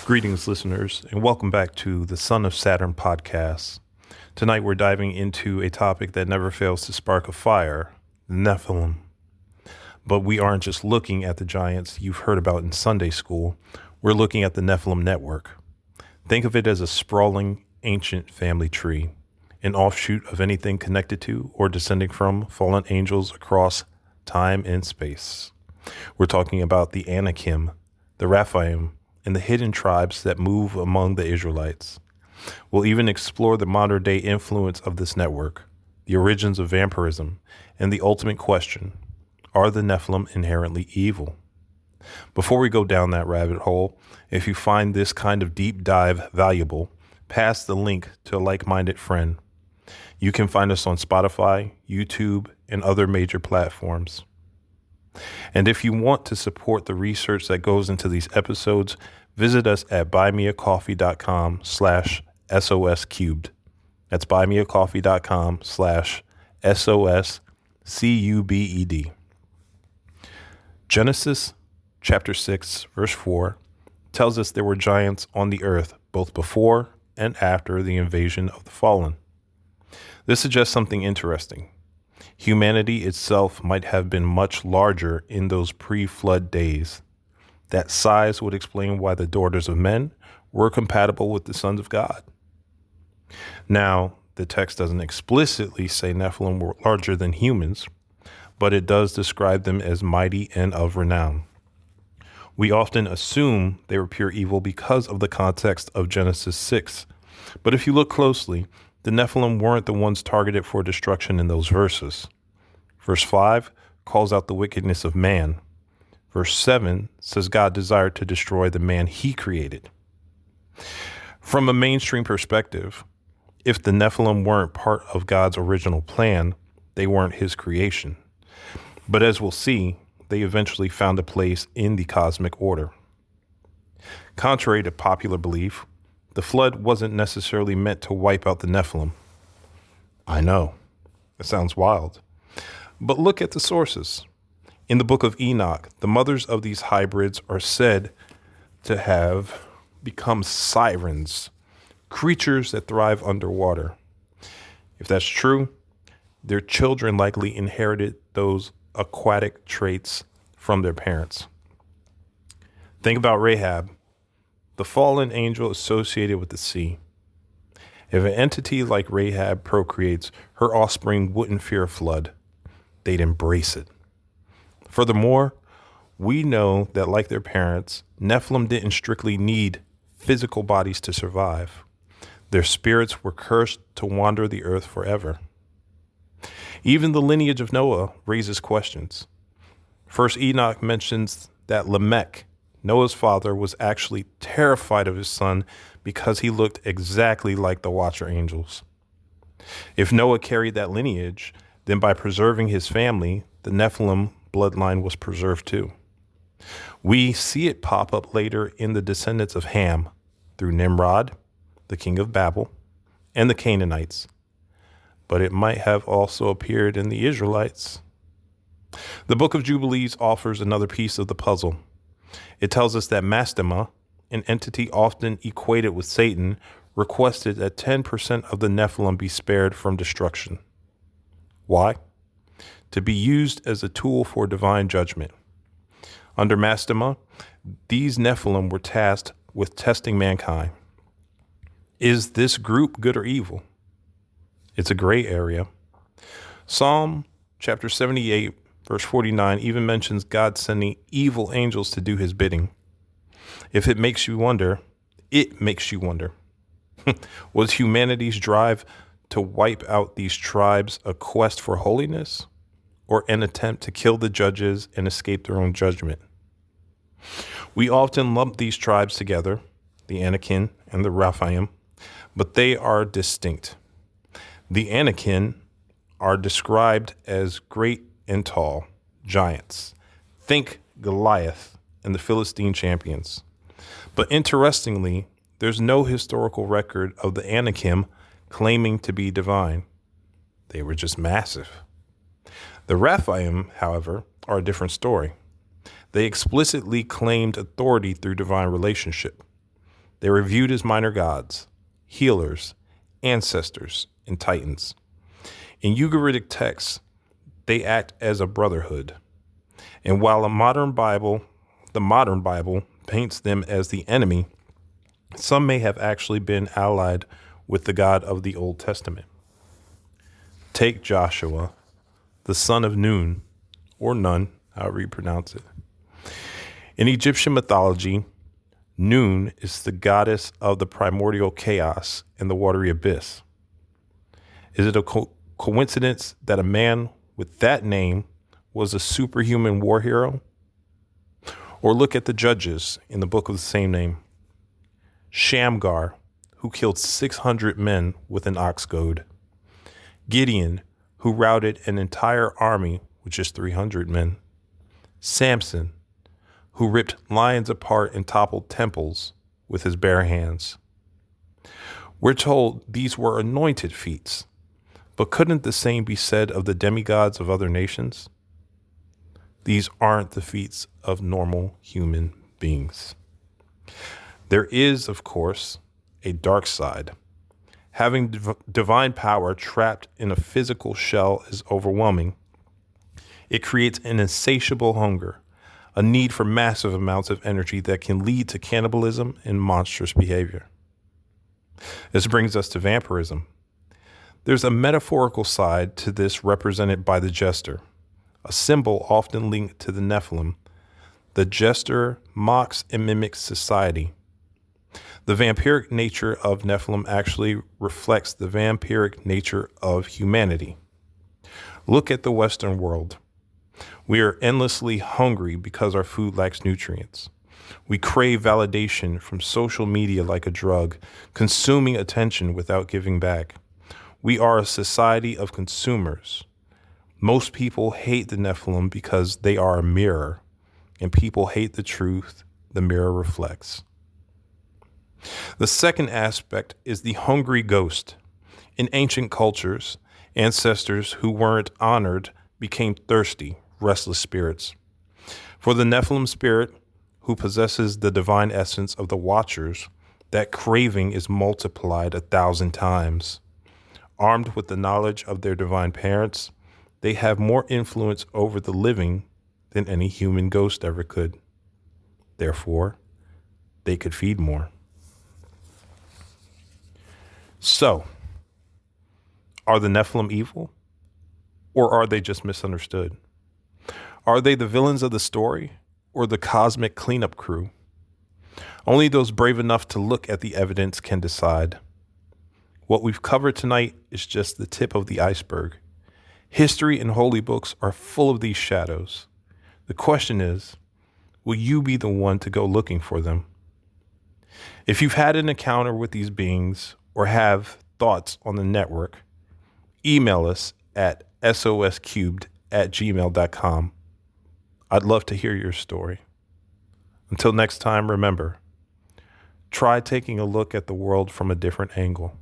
Greetings, listeners, and welcome back to the Son of Saturn podcast. Tonight, we're diving into a topic that never fails to spark a fire, the Nephilim. But we aren't just looking at the giants you've heard about in Sunday school. We're looking at the Nephilim network. Think of it as a sprawling, ancient family tree, an offshoot of anything connected to or descending from fallen angels across time and space. We're talking about the Anakim, the Raphaim, and the hidden tribes that move among the Israelites. We'll even explore the modern-day influence of this network, the origins of vampirism, and the ultimate question, are the Nephilim inherently evil? Before we go down that rabbit hole, if you find this kind of deep dive valuable, pass the link to a like-minded friend. You can find us on Spotify, YouTube, and other major platforms. And if you want to support the research that goes into these episodes, visit us at buymeacoffee.com/SOScubed. That's buymeacoffee.com/SOSCUBED. Genesis chapter 6, verse 4 tells us there were giants on the earth both before and after the invasion of the fallen. This suggests something interesting. Humanity itself might have been much larger in those pre-flood days. That size would explain why the daughters of men were compatible with the sons of God. Now, the text doesn't explicitly say Nephilim were larger than humans, but it does describe them as mighty and of renown. We often assume they were pure evil because of the context of Genesis 6. But if you look closely, the Nephilim weren't the ones targeted for destruction in those verses. Verse 5 calls out the wickedness of man. Verse 7 says God desired to destroy the man he created. From a mainstream perspective, if the Nephilim weren't part of God's original plan, they weren't his creation. But as we'll see, they eventually found a place in the cosmic order. Contrary to popular belief, the flood wasn't necessarily meant to wipe out the Nephilim. I know, it sounds wild. But look at the sources. In the book of Enoch, the mothers of these hybrids are said to have become sirens, creatures that thrive underwater. If that's true, their children likely inherited those aquatic traits from their parents. Think about Rahab, the fallen angel associated with the sea. If an entity like Rahab procreates, her offspring wouldn't fear a flood. They'd embrace it. Furthermore, we know that like their parents, Nephilim didn't strictly need physical bodies to survive. Their spirits were cursed to wander the earth forever. Even the lineage of Noah raises questions. First Enoch mentions that Lamech, Noah's father, was actually terrified of his son because he looked exactly like the Watcher angels. If Noah carried that lineage, then by preserving his family, the Nephilim bloodline was preserved too. We see it pop up later in the descendants of Ham through Nimrod, the king of Babel, and the Canaanites. But it might have also appeared in the Israelites. The book of Jubilees offers another piece of the puzzle. It tells us that Mastema, an entity often equated with Satan, requested that 10% of the Nephilim be spared from destruction. Why? To be used as a tool for divine judgment. Under Mastema, these Nephilim were tasked with testing mankind. Is this group good or evil? It's a gray area. Psalm chapter 78, verse 49 even mentions God sending evil angels to do his bidding. If it makes you wonder, was humanity's drive to wipe out these tribes a quest for holiness or an attempt to kill the judges and escape their own judgment? We often lump these tribes together, the Anakim and the Raphaim, but they are distinct. The Anakim are described as great and tall, giants. Think Goliath and the Philistine champions. But interestingly, there's no historical record of the Anakim claiming to be divine. They were just massive. The Raphaim, however, are a different story. They explicitly claimed authority through divine relationship. They were viewed as minor gods, healers, ancestors, and titans. In Ugaritic texts, they act as a brotherhood. And while the modern Bible paints them as the enemy, some may have actually been allied with the God of the Old Testament. Take Joshua, the son of Nun, or Nun, however you pronounce it. In Egyptian mythology, Nun is the goddess of the primordial chaos and the watery abyss. Is it a coincidence that a man with that name was a superhuman war hero? Or look at the judges in the book of the same name. Shamgar, who killed 600 men with an ox goad. Gideon, who routed an entire army with just 300 men. Samson, who ripped lions apart and toppled temples with his bare hands. We're told these were anointed feats, but couldn't the same be said of the demigods of other nations? These aren't the feats of normal human beings. There is, of course, a dark side. Having divine power trapped in a physical shell is overwhelming. It creates an insatiable hunger, a need for massive amounts of energy that can lead to cannibalism and monstrous behavior. This brings us to vampirism. There's a metaphorical side to this represented by the jester, a symbol often linked to the Nephilim. The jester mocks and mimics society. The vampiric nature of Nephilim actually reflects the vampiric nature of humanity. Look at the Western world. We are endlessly hungry because our food lacks nutrients. We crave validation from social media like a drug, consuming attention without giving back. We are a society of consumers. Most people hate the Nephilim because they are a mirror, and people hate the truth the mirror reflects. The second aspect is the hungry ghost. In ancient cultures, ancestors who weren't honored became thirsty, restless spirits. For the Nephilim spirit, who possesses the divine essence of the Watchers, that craving is multiplied 1,000 times. Armed with the knowledge of their divine parents, they have more influence over the living than any human ghost ever could. Therefore, they could feed more. So, are the Nephilim evil? Or are they just misunderstood? Are they the villains of the story or the cosmic cleanup crew? Only those brave enough to look at the evidence can decide. What we've covered tonight is just the tip of the iceberg. History and holy books are full of these shadows. The question is, will you be the one to go looking for them? If you've had an encounter with these beings or have thoughts on the network, email us at soscubed@gmail.com. I'd love to hear your story. Until next time, remember, try taking a look at the world from a different angle.